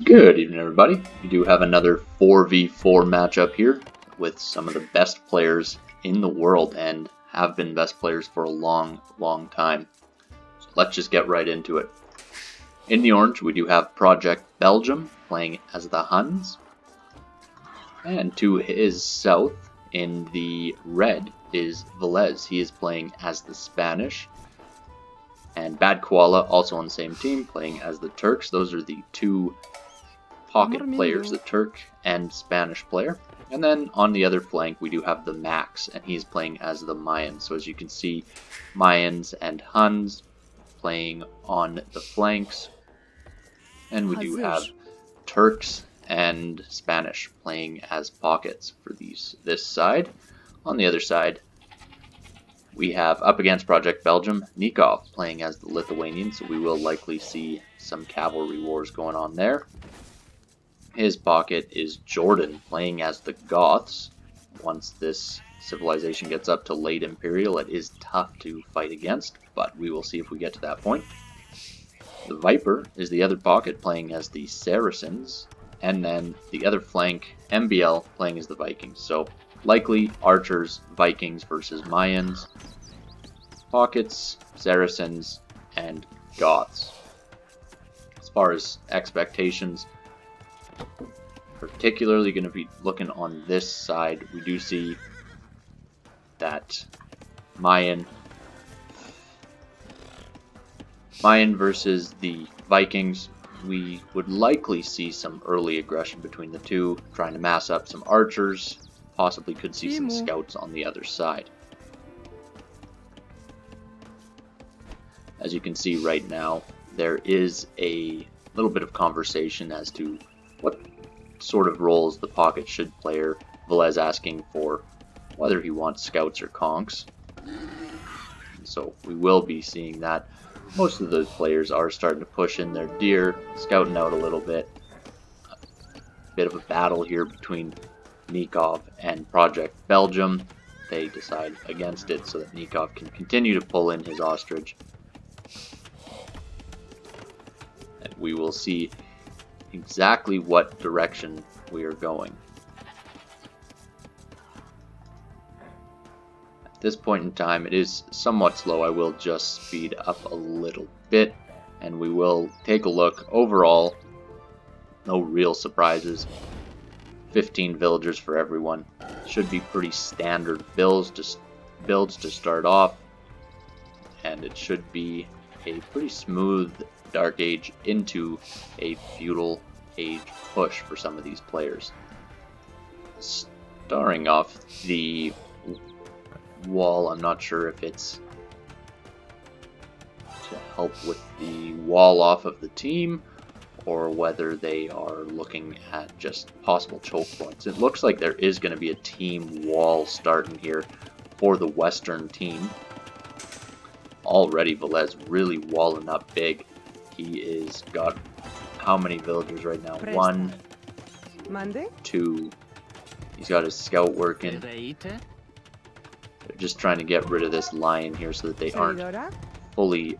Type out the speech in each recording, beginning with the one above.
Good evening, everybody. We do have another 4v4 matchup here with some of the best players in the world and have been best players for a long time. So let's just get right into it. In the orange, we do have Project Belgium playing as the Huns. And to his south, in the red, is Villese. He is playing as the Spanish. And Bad Koala, also on the same team, playing as the Turks. Those are the two pocket players, the Turk and Spanish player. And then on the other flank, we do have TheMax, and he's playing as the Mayans. So as you can see, Mayans and Huns playing on the flanks. And we do have Turks and Spanish playing as pockets for this side. On the other side, we have, up against Project Belgium, Nicov playing as the Lithuanians, so we will likely see some cavalry wars going on there. His pocket is Jordan playing as the Goths. Once this civilization gets up to late Imperial, it is tough to fight against, but we will see if we get to that point. TheViper is the other pocket playing as the Saracens, and then the other flank, MBL, playing as the Vikings. So likely archers, Vikings versus Mayans, pockets, Saracens, and Goths. As far as expectations, particularly going to be looking on this side, we do see that Mayan versus the Vikings, we would likely see some early aggression between the two, trying to mass up some archers, possibly could see some scouts on the other side. As you can see right now, there is a little bit of conversation as to what sort of roles the pocket should play. Villese asking for whether he wants scouts or conks. So we will be seeing that. Most of those players are starting to push in their deer, scouting out a little bit. A bit of a battle here between Nicov and Project Belgium. They decide against it so that Nicov can continue to pull in his ostrich. And we will see exactly what direction we are going. At this point in time, it is somewhat slow. I will just speed up a little bit, and we will take a look. Overall, no real surprises. 15 villagers for everyone. Should be pretty standard builds to start off, and it should be a pretty smooth Dark Age into a Feudal Age push for some of these players. Starting off the wall, I'm not sure if it's to help with the wall off of the team or whether they are looking at just possible choke points. It looks like there is going to be a team wall starting here for the Western team. Already Villese really walling up big. He is got how many villagers right now? 1, 2. He's got his scout working. They're just trying to get rid of this lion here so that they aren't fully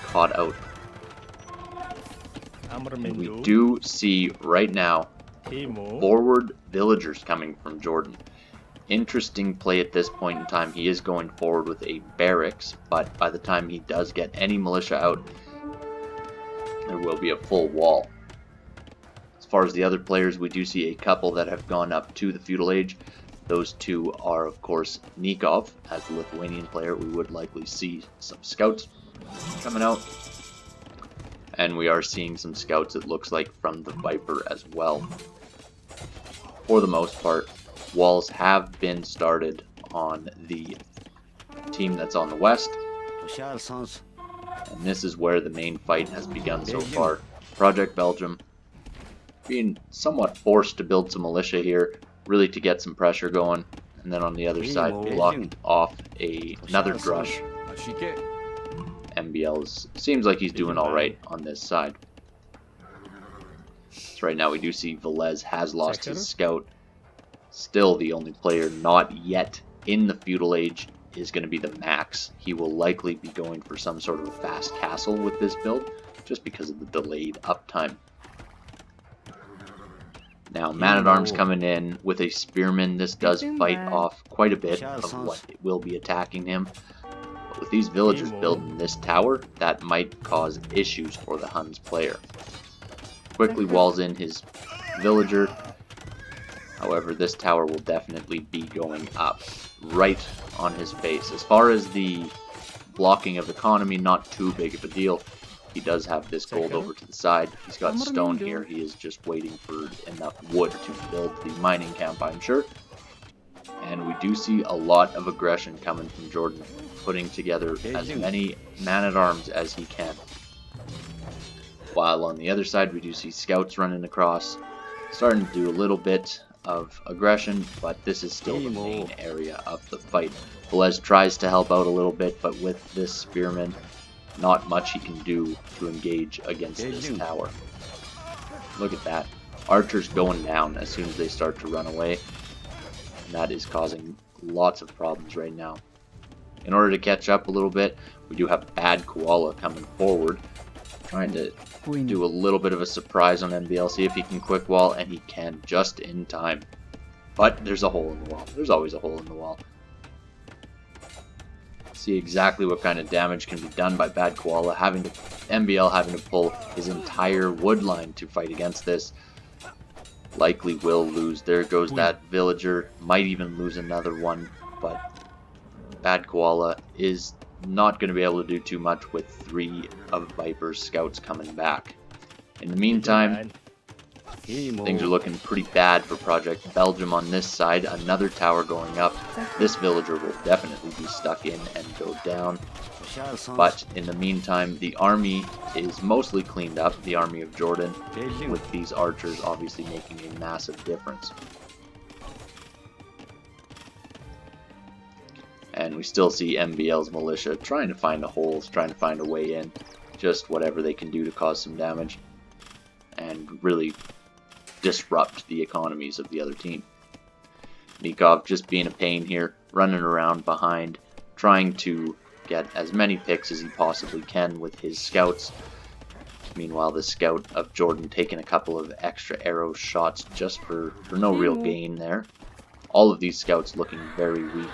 caught out. And we do see right now forward villagers coming from Jordan. Interesting play at this point in time. He is going forward with a barracks, but by the time he does get any militia out, there will be a full wall. As far as the other players, we do see a couple that have gone up to the Feudal Age. Those two are, of course, Nicov, as the Lithuanian player. We would likely see some scouts coming out. And we are seeing some scouts, it looks like, from the Viper as well. For the most part, walls have been started on the team that's on the west. And this is where the main fight has begun so far. Project Belgium being somewhat forced to build some militia here, really to get some pressure going. And then on the other side, blocked off another drush. MBL seems like he's doing alright on this side. So right now we do see Villese has lost his scout. Still the only player not yet in the Feudal Age is going to be TheMax. He will likely be going for some sort of a fast castle with this build. just because of the delayed uptime. Now, Man-at-Arms coming in with a Spearman. This does fight off quite a bit of what will be attacking him. But with these villagers building this tower, that might cause issues for the Huns player. Quickly walls in his villager. However, this tower will definitely be going up right on his face. As far as the blocking of economy, not too big of a deal. He does have this gold over to the side. He's got stone here. He is just waiting for enough wood to build the mining camp, I'm sure. And we do see a lot of aggression coming from Jordan, putting together as many man-at-arms as he can. While on the other side, we do see scouts running across, starting to do a little bit of aggression, but this is still the main area of the fight. Villese tries to help out a little bit, but with this spearman, not much he can do to engage against this tower. Look at that. Archers going down as soon as they start to run away. And that is causing lots of problems right now. In order to catch up a little bit, we do have bad Koala coming forward, trying to do a little bit of a surprise on NBL, see if he can quick wall, and he can just in time. But there's a hole in the wall. There's always a hole in the wall. See exactly what kind of damage can be done by bad Koala, NBL having to pull his entire wood line to fight against this. Likely will lose. There goes that villager. Might even lose another one, but bad Koala is not going to be able to do too much with 3 of Viper's scouts coming back. In the meantime, things are looking pretty bad for Project Belgium on this side. Another tower going up. This villager will definitely be stuck in and go down. But in the meantime, the army is mostly cleaned up, the army of Jordan, with these archers obviously making a massive difference. And we still see MBL's militia trying to find the holes, trying to find a way in. Just whatever they can do to cause some damage. And really disrupt the economies of the other team. Nicov just being a pain here, running around behind, trying to get as many picks as he possibly can with his scouts. Meanwhile, the scout of Jordan taking a couple of extra arrow shots just for no real gain there. All of these scouts looking very weak.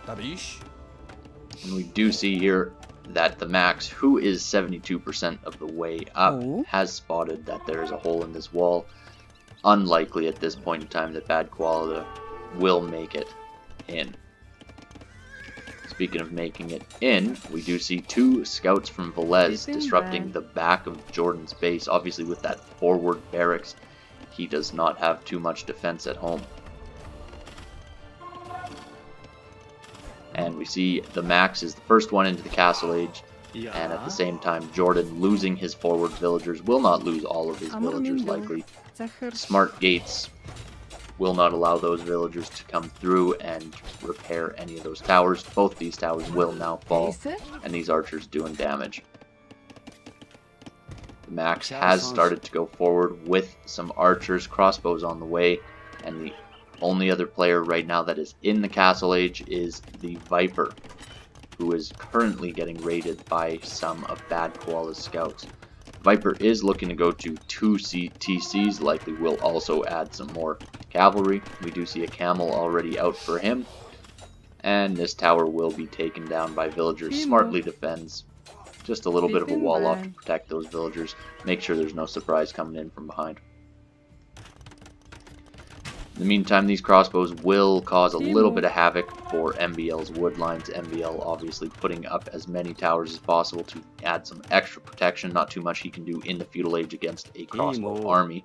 And we do see here that TheMax, who is 72% of the way up, has spotted that there is a hole in this wall. Unlikely at this point in time that bad Koala will make it in. Speaking of making it in, we do see 2 scouts from Villese disrupting the back of Jordan's base. Obviously with that forward barracks, he does not have too much defense at home. And we see TheMax is the first one into the castle age, and at the same time Jordan losing his forward villagers. Will not lose all of his villagers likely. Smart gates will not allow those villagers to come through and repair any of those towers. Both these towers will now fall, and these archers doing damage. TheMax has started to go forward with some archers, crossbows on the way, and the only other player right now that is in the castle age is TheViper, who is currently getting raided by some of bad Koala's scouts. Viper is looking to go to 2 TCs, likely will also add some more cavalry. We do see a camel already out for him. And this tower will be taken down by villagers. Smartly defends. Just a little bit of a wall off to protect those villagers. Make sure there's no surprise coming in from behind. In the meantime, these crossbows will cause a little bit of havoc for MBL's wood lines. MBL obviously putting up as many towers as possible to add some extra protection. Not too much he can do in the feudal age against a crossbow army.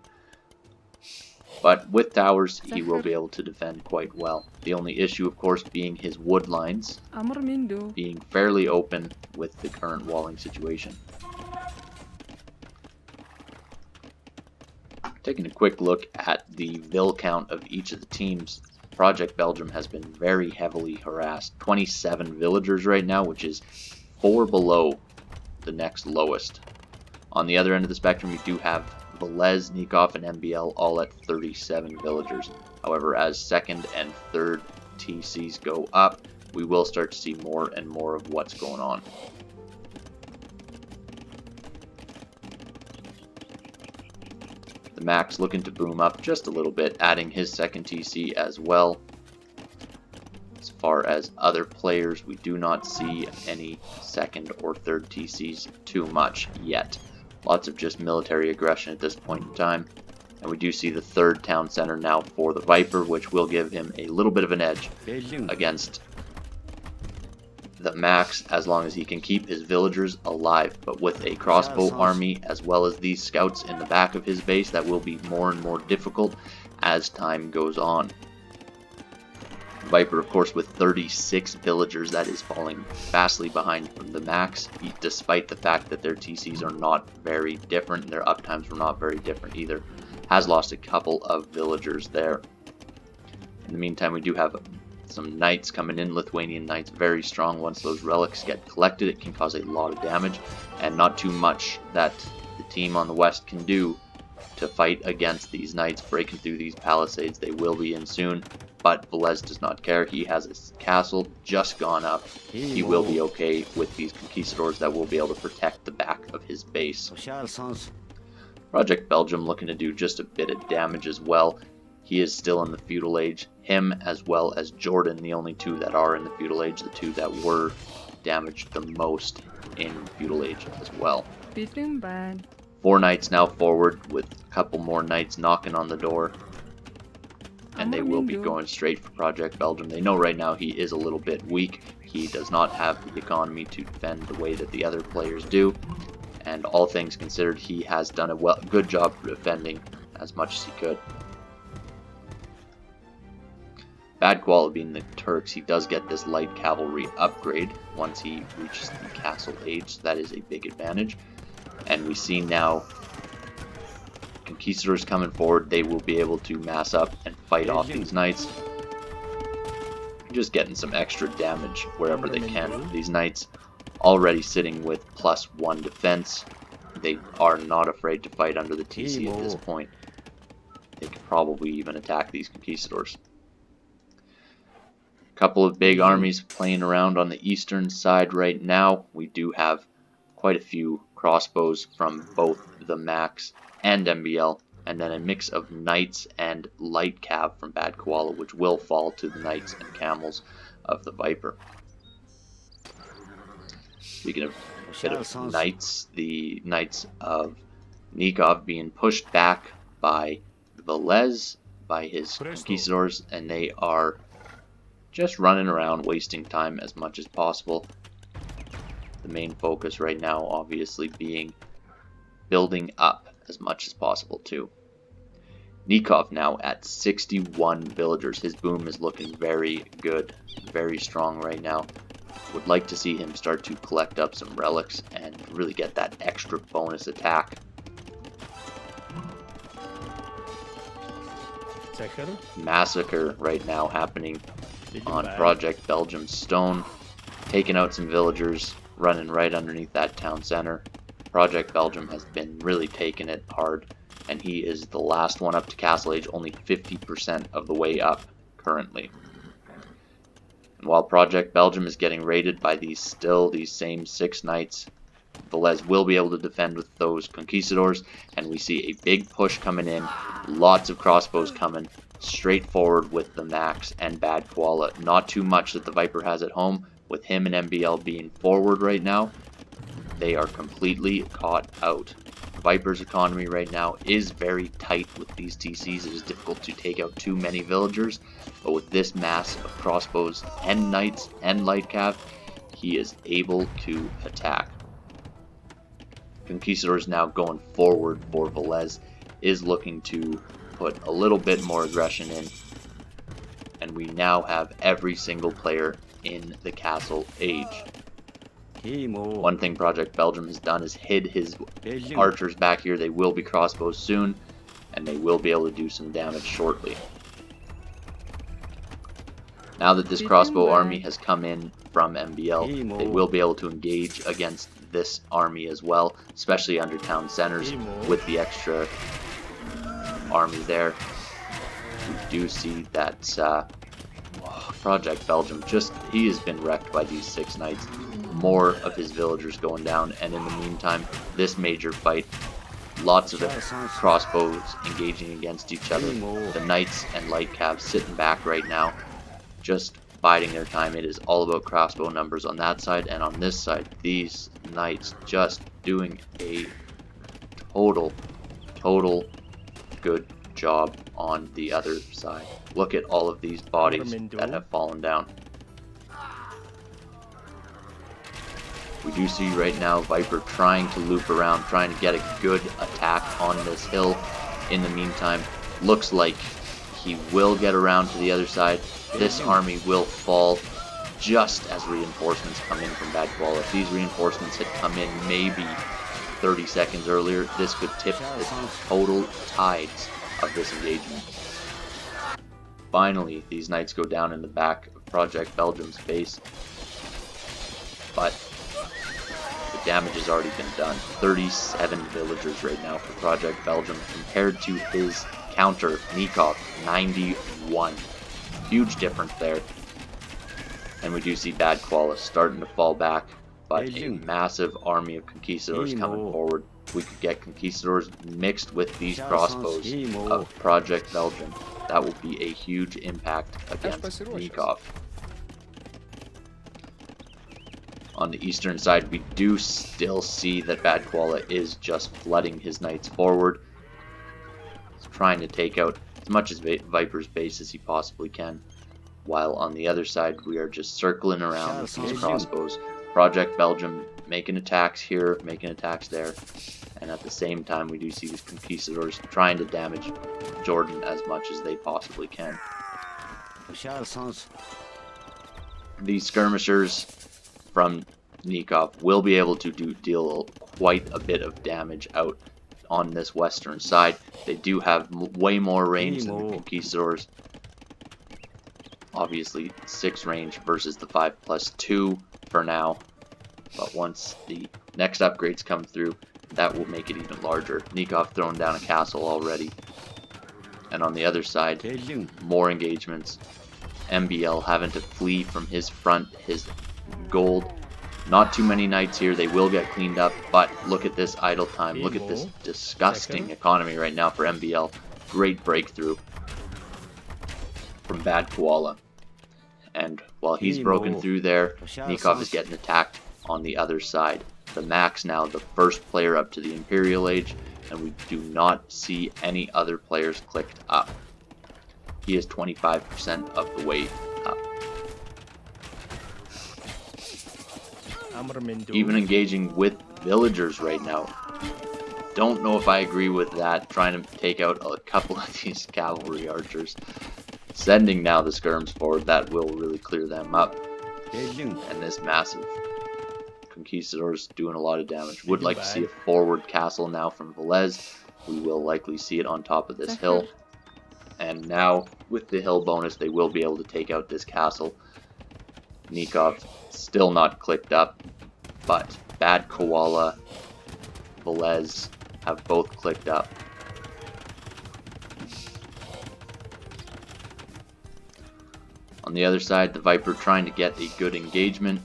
But with towers, he will be able to defend quite well. The only issue, of course, being his wood lines being fairly open with the current walling situation. Taking a quick look at the vill count of each of the teams, Project Belgium has been very heavily harassed. 27 villagers right now, which is 4 below the next lowest. On the other end of the spectrum, we do have Villese, Nicov, and MBL all at 37 villagers. However, as 2nd and 3rd TCs go up, we will start to see more and more of what's going on. TheMax looking to boom up just a little bit, adding his second TC as well. As far as other players, we do not see any second or third TCs too much yet. Lots of just military aggression at this point in time. And we do see the third town center now for the Viper, which will give him a little bit of an edge against TheMax, as long as he can keep his villagers alive. But with a crossbow army as well as these scouts in the back of his base, that will be more and more difficult as time goes on. Viper, of course, with 36 villagers, that is falling vastly behind from TheMax, despite the fact that their TCs are not very different. Their uptimes were not very different either. Has lost a couple of villagers there. In the meantime, we do have some knights coming in. Lithuanian knights, very strong. Once those relics get collected, it can cause a lot of damage, and not too much that the team on the west can do to fight against these knights breaking through these palisades. They will be in soon, but Villese does not care. He has his castle just gone up. He will be okay with these conquistadors that will be able to protect the back of his base. Project Belgium looking to do just a bit of damage as well. He is still in the feudal age. Him as well as Jordan, the only two that are in the feudal age, the two that were damaged the most in feudal age as well. Feeling bad. 4 knights now forward, with a couple more knights knocking on the door. And they will be going straight for Project Belgium. They know right now he is a little bit weak. He does not have the economy to defend the way that the other players do. And all things considered, he has done a good job defending as much as he could. Bad Koala being the Turks, he does get this light cavalry upgrade once he reaches the castle age. So that is a big advantage. And we see now conquistadors coming forward. They will be able to mass up and fight off these knights. Just getting some extra damage wherever they can. These knights already sitting with +1 defense. They are not afraid to fight under the TC at this point. They could probably even attack these conquistadors. Couple of big armies playing around on the eastern side right now. We do have quite a few crossbows from both TheMax and MBL, and then a mix of knights and light cav from Bad Koala, which will fall to the knights and camels of the Viper. Speaking of a bit of knights, the knights of Nicov being pushed back by Villese, by his conquistadors, and they are just running around wasting time as much as possible. The main focus right now obviously being building up as much as possible too. Nicov now at 61 villagers. His boom is looking very good, very strong right now. Would like to see him start to collect up some relics and really get that extra bonus attack. Massacre right now happening on Project Belgium Stone, taking out some villagers, running right underneath that town center. Project Belgium has been really taking it hard, and he is the last one up to Castle Age, only 50% of the way up currently. And while Project Belgium is getting raided by these same 6 knights, Villese will be able to defend with those conquistadors, and we see a big push coming in, lots of crossbows coming, straight forward with TheMax and Bad Koala. Not too much that the Viper has at home, with him and MBL being forward right now. They are completely caught out. Viper's economy right now is very tight with these TCs. It is difficult to take out too many villagers, but with this mass of crossbows and knights and light cav, he is able to attack. Conquistadors now going forward for Villese, is looking to put a little bit more aggression in, and we now have every single player in the castle age. One thing Project Belgium has done is hid his archers back here. They will be crossbows soon, and they will be able to do some damage shortly. Now that this crossbow army has come in from MBL, they will be able to engage against this army as well, especially under town centers with the extra army there. We do see that Project Belgium, he has been wrecked by these 6 knights. More of his villagers going down, and in the meantime, this major fight Lots of crossbows engaging against each other. The knights and light cav sitting back right now, just biding their time. It is all about crossbow numbers on that side, and on this side, these knights just doing a total good job on the other side. Look at all of these bodies that have fallen down. We do see right now Viper trying to loop around, trying to get a good attack on this hill. In the meantime, looks like he will get around to the other side. This army will fall just as reinforcements come in from Bad Koala. If these reinforcements had come in maybe 30 seconds earlier, this could tip the total tides of this engagement. Finally, these knights go down in the back of Project Belgium's base, but the damage has already been done. 37 villagers right now for Project Belgium compared to his counter, Nicov, 91. Huge difference there. And we do see Bad Koala starting to fall back, but a massive army of conquistadors coming forward. We could get conquistadors mixed with these crossbows of Project Belgium. That will be a huge impact against Nicov. On the eastern side, we do still see that Bad Koala is just flooding his knights forward. He's trying to take out as much as Viper's base as he possibly can. While on the other side, we are just circling around with these crossbows. Project Belgium making attacks here, making attacks there. And at the same time, we do see these conquistadors trying to damage Jordan as much as they possibly can. These skirmishers from Nicov will be able to deal quite a bit of damage out on this western side. They do have way more range than the conquistadors. Obviously 6 range versus the 5+2 for now, but once the next upgrades come through, that will make it even larger. Nicov throwing down a castle already, and on the other side, more engagements. MBL having to flee from his front, his gold. Not too many knights here. They will get cleaned up, but look at this idle time. Look at this disgusting economy right now for MBL. Great breakthrough from Bad Koala. And while he's broken through there, Nicov is getting attacked on the other side. TheMax now the first player up to the Imperial Age, and we do not see any other players clicked up. He is 25% of the way up. Even engaging with villagers right now. Don't know if I agree with that, trying to take out a couple of these cavalry archers. Sending now the skirms forward, that will really clear them up. And this massive conquistadors doing a lot of damage. Would like to see a forward castle now from Villese. We will likely see it on top of this hill. And now, with the hill bonus, they will be able to take out this castle. Nicov still not clicked up, but Bad Koala, Villese have both clicked up. On the other side, the Viper trying to get a good engagement,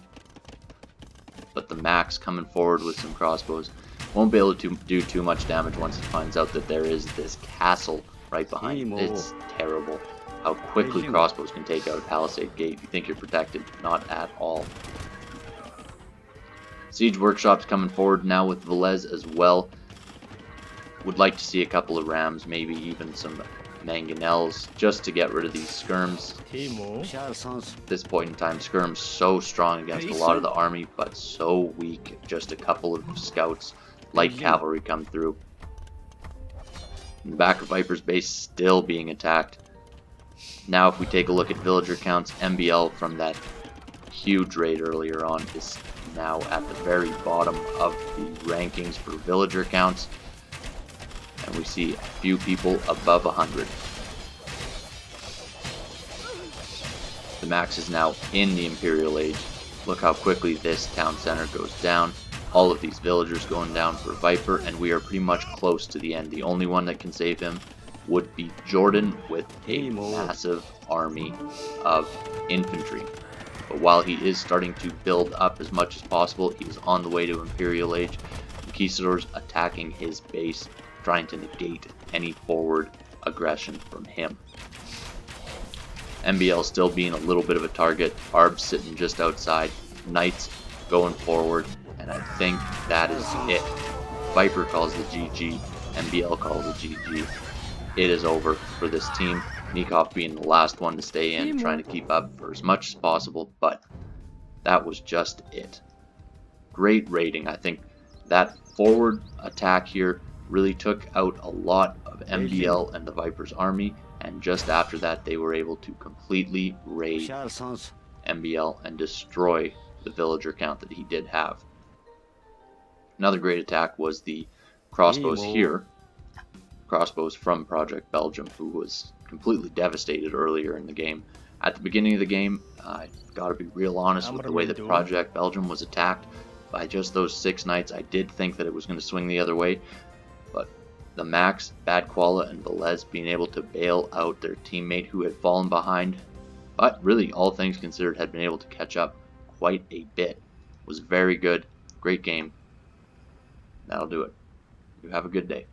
but the Max coming forward with some crossbows. Won't be able to do too much damage once he finds out that there is this castle right behind him. It's terrible how quickly crossbows can take out a palisade gate. You think you're protected, not at all. Siege Workshop's coming forward now with Villese as well. Would like to see a couple of rams, maybe even some mangonels, just to get rid of these skirms. At this point in time, skirms so strong against a lot of the army, but so weak. Just a couple of scouts, light cavalry come through. In the back of Viper's base still being attacked. Now if we take a look at villager counts, MBL from that huge raid earlier on is now at the very bottom of the rankings for villager counts. And we see a few people above 100. TheMax is now in the Imperial Age. Look how quickly this town center goes down. All of these villagers going down for Viper, and we are pretty much close to the end. The only one that can save him would be Jordan with a massive army of infantry. But while he is starting to build up as much as possible, he is on the way to Imperial Age. Conquistadors attacking his base trying to negate any forward aggression from him. MBL still being a little bit of a target, Arbs sitting just outside, Knights going forward, and I think that is it. Viper calls the GG, MBL calls the GG. It is over for this team. Nicov being the last one to stay in, trying to keep up for as much as possible, but that was just it. Great rating. I think that forward attack here really took out a lot of MBL and the Viper's army, and just after that they were able to completely raid MBL and destroy the villager count that he did have. Another great attack was the crossbows here. Crossbows from Project Belgium, who was completely devastated earlier in the game. At the beginning of the game, I gotta be real honest with the way that Project Belgium was attacked by just those 6 knights. I did think that it was going to swing the other way, but TheMax, Bad Koala, and Villese being able to bail out their teammate who had fallen behind, but really, all things considered, had been able to catch up quite a bit. Was very good. Great game. That'll do it. You have a good day.